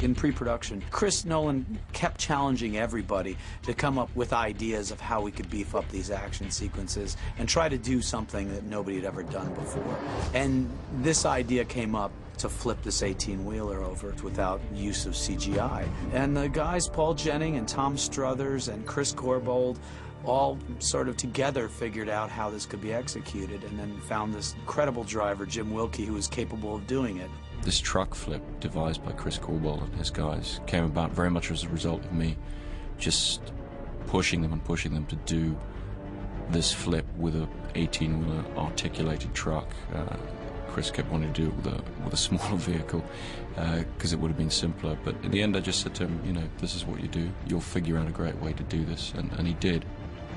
In pre-production, Chris Nolan kept challenging everybody to come up with ideas of how we could beef up these action sequences and try to do something that nobody had ever done before. And this idea came up to flip this 18-wheeler over without use of CGI. And the guys, Paul Jennings and Tom Struthers and Chris Corbold, all sort of together figured out how this could be executed, and then found this incredible driver, Jim Wilkey, who was capable of doing it. This truck flip devised by Chris Corbold and his guys came about very much as a result of me just pushing them to do this flip with a 18-wheeler articulated truck. Chris kept wanting to do it with a smaller vehicle because it would have been simpler, but in the end I just said to him, you know, this is what you do, you'll figure out a great way to do this, and he did.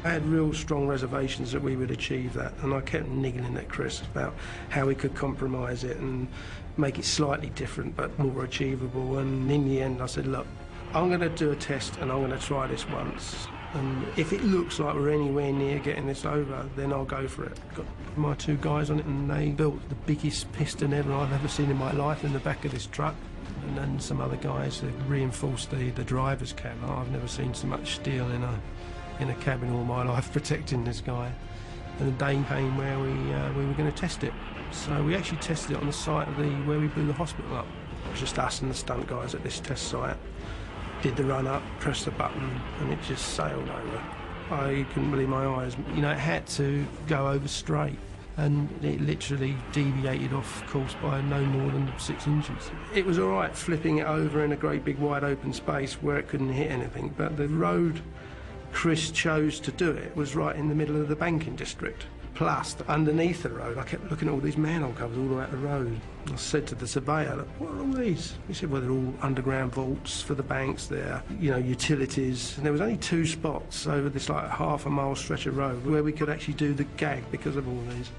I had real strong reservations that we would achieve that, and I kept niggling at Chris about how we could compromise it and make it slightly different but more achievable. And in the end I said, look, I'm going to do a test and I'm going to try this once, and if it looks like we're anywhere near getting this over, then I'll go for it. Got my two guys on it, and they built the biggest piston I've ever seen in my life in the back of this truck. And then some other guys that reinforced the driver's cab. I've never seen so much steel in a cabin all my life protecting this guy. And the day came where we were going to test it. So we actually tested it on the site of where we blew the hospital up. It was just us and the stunt guys at this test site. Did the run up, pressed the button, and it just sailed over. I couldn't believe my eyes. You know, it had to go over straight, and it literally deviated off course by no more than 6 inches. It was all right flipping it over in a great big wide open space where it couldn't hit anything, but the road Chris chose to do it was right in the middle of the banking district. Plus, underneath the road, I kept looking at all these manhole covers all the way up the road. I said to the surveyor, look, what are all these? He said, well, they're all underground vaults for the banks. They're, you know, utilities. And there was only 2 spots over this like half-a-mile stretch of road where we could actually do the gag because of all these.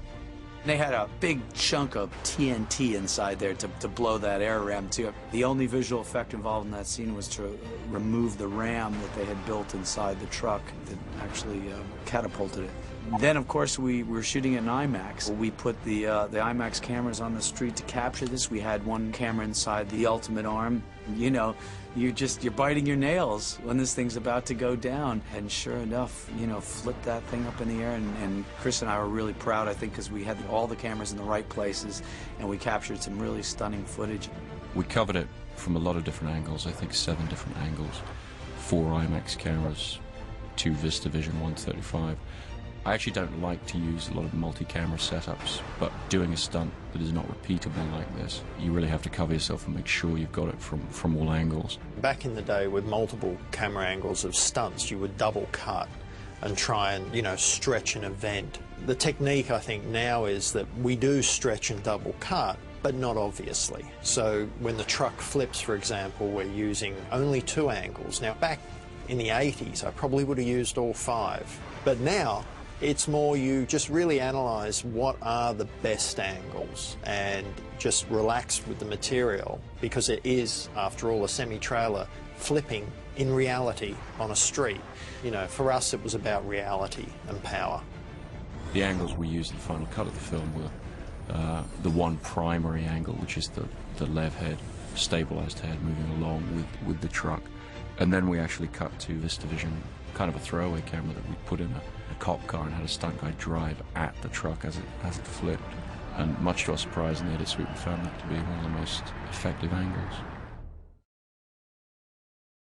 They had a big chunk of TNT inside there to blow that air ram too. The only visual effect involved in that scene was to remove the ram that they had built inside the truck that actually catapulted it. Then, of course, we were shooting in IMAX. We put the IMAX cameras on the street to capture this. We had one camera inside the ultimate arm. You know, you're biting your nails when this thing's about to go down. And sure enough, you know, flip that thing up in the air. And Chris and I were really proud, I think, because we had all the cameras in the right places, and we captured some really stunning footage. We covered it from a lot of different angles, I think 7 different angles, 4 IMAX cameras, 2 VistaVision 135. I actually don't like to use a lot of multi-camera setups, but doing a stunt that is not repeatable like this, you really have to cover yourself and make sure you've got it from all angles. Back in the day with multiple camera angles of stunts, you would double cut and try and, you know, stretch an event. The technique, I think, now is that we do stretch and double cut, but not obviously. So when the truck flips, for example, we're using only 2 angles. Now, back in the 80s, I probably would have used all 5. But now, it's more you just really analyse what are the best angles and just relax with the material, because it is, after all, a semi-trailer flipping in reality on a street. You know, for us it was about reality and power. The angles we used in the final cut of the film were the one primary angle, which is the lev head, stabilised head moving along with the truck. And then we actually cut to VistaVision, kind of a throwaway camera that we put in a cop car and had a stunt guy drive at the truck as it flipped. And much to our surprise in the edit suite, we found that to be one of the most effective angles.